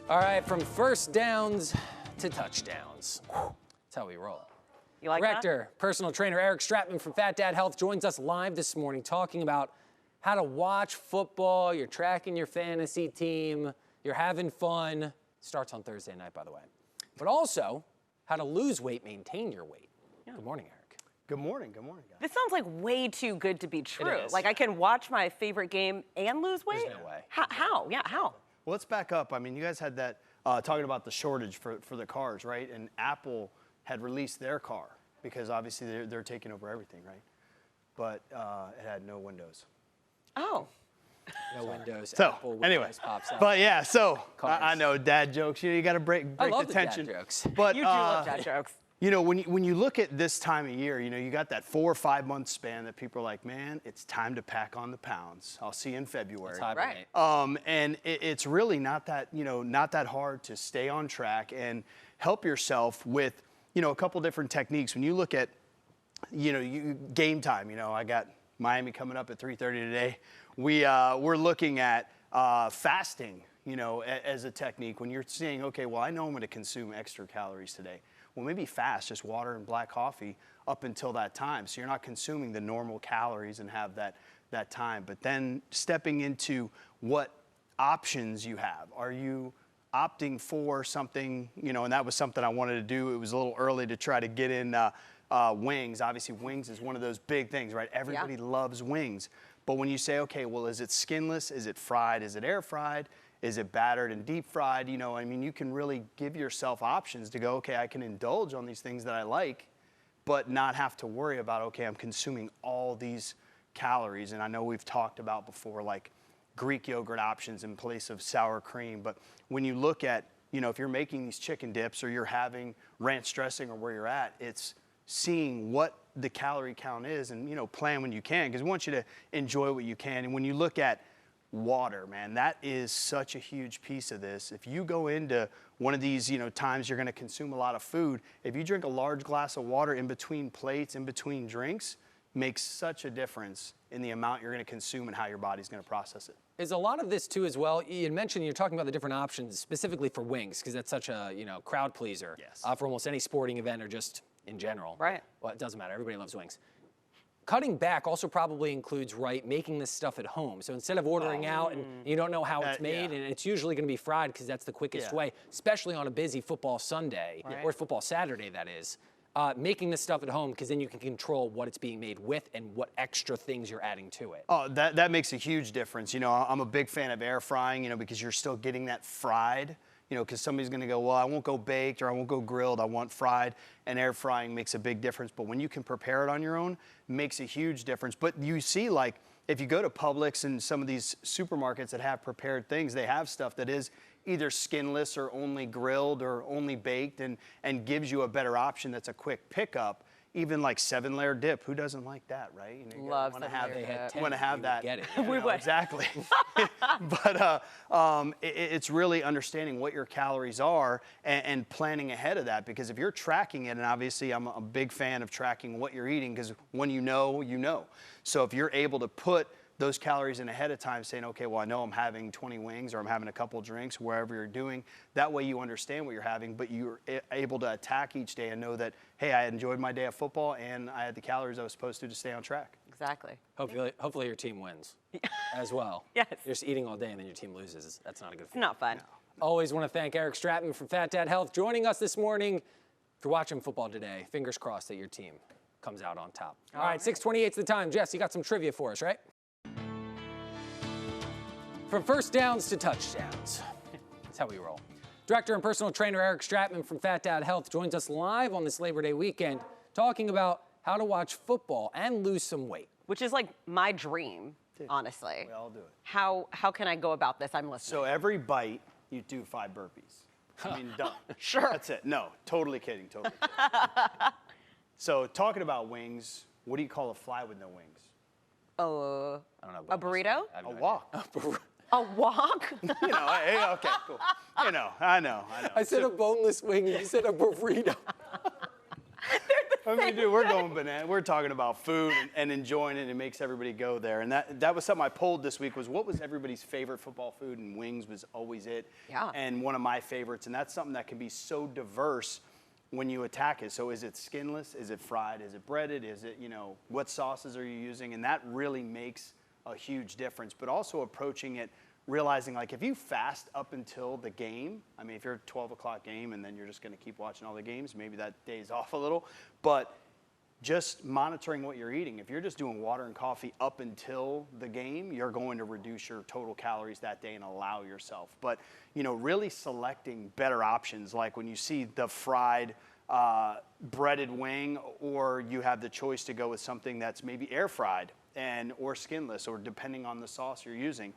All right, from first downs to touchdowns. That's how we roll. You like Director, personal trainer Eric Stratman from Phat Dad Health joins us live this morning talking about how to watch football. You're tracking your fantasy team. You're having fun. Starts on Thursday night, by the way. But also, how to lose weight, maintain your weight. Yeah. Good morning, Eric. Good morning, guys. This sounds like way too good to be true. It is. Like I can watch my favorite game and lose weight? There's no way. How? Yeah, how? Well, let's back up. I mean, you guys had that, talking about the shortage for the cars, right? And Apple had released their car because obviously they're taking over everything, right? But it had no windows. Oh. No windows. So, Apple Windows anyway, pops up. but yeah, so Cars. I know dad jokes. You got to break I love the the tension. dad jokes. But You do love dad jokes. You know, when you look at this time of year, you know, you got that 4 or 5 month span that people are like, man, it's time to pack on the pounds. I'll see you in February. Right. And it's really not that, not that hard to stay on track and help yourself with, a couple different techniques. When you look at, game time, I got Miami coming up at 3:30 today. We're looking at fasting, as a technique. When you're saying, okay, well, I know I'm going to consume extra calories today. Well, maybe fast, just water and black coffee up until that time. So you're not consuming the normal calories and have that time. But then stepping into what options you have. Are you opting for something, and that was something I wanted to do. It was a little early to try to get in wings. Obviously, wings is one of those big things, right? Everybody loves wings. But when you say, okay, well, is it skinless? Is it fried? Is it air fried? Is it battered and deep fried? You can really give yourself options to go, okay, I can indulge on these things that I like, but not have to worry about, okay, I'm consuming all these calories. And I know we've talked about before, like Greek yogurt options in place of sour cream. But when you look at, if you're making these chicken dips or you're having ranch dressing or where you're at, it's seeing what the calorie count is and, plan when you can, because we want you to enjoy what you can. And when you look at water, man, that is such a huge piece of this. If you go into one of these, times you're going to consume a lot of food, if you drink a large glass of water in between plates, in between drinks, makes such a difference in the amount you're going to consume and how your body's going to process it. Is a lot of this too as well? You mentioned you're talking about the different options specifically for wings because that's such a crowd pleaser. Yes. For almost any sporting event or just in general. Right. Well, it doesn't matter. Everybody loves wings. Cutting back also probably includes, making this stuff at home. So instead of ordering out and you don't know how it's made, and it's usually going to be fried because that's the quickest way, especially on a busy football Sunday or football Saturday, that is. Making this stuff at home because then you can control what it's being made with and what extra things you're adding to it. Oh, that makes a huge difference. I'm a big fan of air frying, because you're still getting that fried. Because somebody's going to go, well, I won't go baked or I won't go grilled. I want fried, and air frying makes a big difference. But when you can prepare it on your own, it makes a huge difference. But you see, like, if you go to Publix and some of these supermarkets that have prepared things, they have stuff that is either skinless or only grilled or only baked and gives you a better option that's a quick pickup. Even like 7-layer dip, who doesn't like that, right? Love want to have, dip. that. Get it. We would. Exactly. But it's really understanding what your calories are and planning ahead of that. Because if you're tracking it, and obviously I'm a big fan of tracking what you're eating, because when you know, you know. So if you're able to put those calories in ahead of time, saying, okay, well, I know I'm having 20 wings or I'm having a couple drinks, wherever you're doing. That way you understand what you're having, but you're able to attack each day and know that, hey, I enjoyed my day of football and I had the calories I was supposed to stay on track. Exactly. Hopefully your team wins as well. Yes. You're just eating all day and then your team loses. That's not a good It's not fun. No. Always want to thank Eric Stratman from Phat Dad Health joining us this morning. If you're watching football today, fingers crossed that your team comes out on top. All right, 6:28 is the time. Jess, you got some trivia for us, right? From first downs to touchdowns. That's how we roll. Director and personal trainer Eric Stratman from Phat Dad Health joins us live on this Labor Day weekend talking about how to watch football and lose some weight. Which is like my dream, honestly. We all do it. How can I go about this? I'm listening. So every bite, you do 5 burpees. I mean, done. Sure. That's it. No, totally kidding, totally kidding. So talking about wings, what do you call a fly with no wings? I don't know. A burrito? A walk. A walk? Hey, okay, cool. I know. I said a boneless wing and you said a burrito. They're the I mean, dude, we're going banana. We're talking about food and enjoying it, and it makes everybody go there. And that was something I polled this week was what was everybody's favorite football food, and wings was always it. Yeah. And one of my favorites, and that's something that can be so diverse when you attack it. So is it skinless? Is it fried? Is it breaded? Is it, what sauces are you using? And that really makes a huge difference. But also approaching it, realizing like if you fast up until the game, I mean, if you're a 12 o'clock game and then you're just going to keep watching all the games, maybe that day's off a little. But just monitoring what you're eating. If you're just doing water and coffee up until the game, you're going to reduce your total calories that day and allow yourself. But, really selecting better options, like when you see the fried breaded wing, or you have the choice to go with something that's maybe air fried or skinless, or depending on the sauce you're using,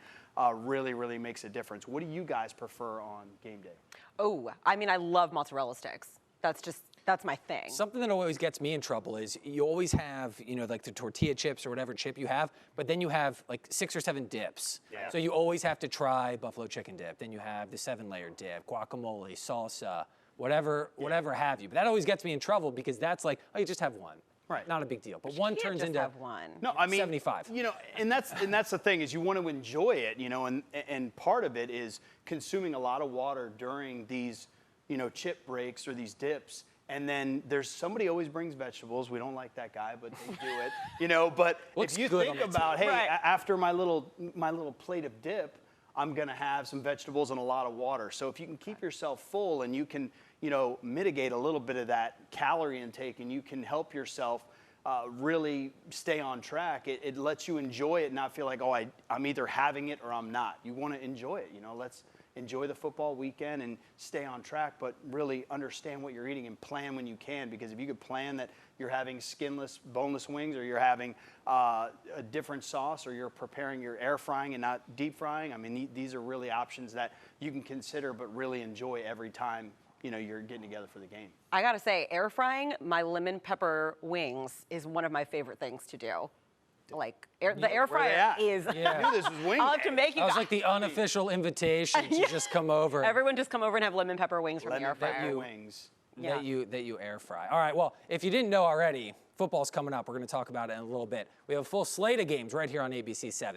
really, really makes a difference. What do you guys prefer on game day? Oh, I mean, I love mozzarella sticks. That's my thing. Something that always gets me in trouble is you always have, like the tortilla chips or whatever chip you have, but then you have like 6 or 7 dips. Yeah. So you always have to try buffalo chicken dip. Then you have the 7-layer dip, guacamole, salsa, whatever have you. But that always gets me in trouble because that's like, oh, you just have one. Right. Not a big deal. But one You can't turns just into have one. No, I mean 75. And that's the thing is you want to enjoy it, and part of it is consuming a lot of water during these, chip breaks or these dips. And then there's somebody always brings vegetables. We don't like that guy, but they do it, But Looks if you good think on the about, hey, Right. after my little plate of dip, I'm gonna have some vegetables and a lot of water. So if you can keep yourself full and you can, mitigate a little bit of that calorie intake, and you can help yourself really stay on track, it lets you enjoy it, not feel like, oh, I'm either having it or I'm not. You want to enjoy it, Let's enjoy the football weekend and stay on track, but really understand what you're eating and plan when you can, because if you could plan that you're having skinless, boneless wings, or you're having a different sauce, or you're preparing your air frying and not deep frying, I mean, these are really options that you can consider but really enjoy every time you're getting together for the game. I gotta say, air frying my lemon pepper wings is one of my favorite things to do. Like the air Where they fryer at? is. Yeah. I knew this was wing I'll have day. to make you That was guys. like the unofficial invitation to just come over. Everyone just come over and have lemon pepper wings from the air Lemon pepper fryer. wings. Yeah. that you air fry. All right, well, if you didn't know already, football's coming up. We're going to talk about it in a little bit. We have a full slate of games right here on ABC7.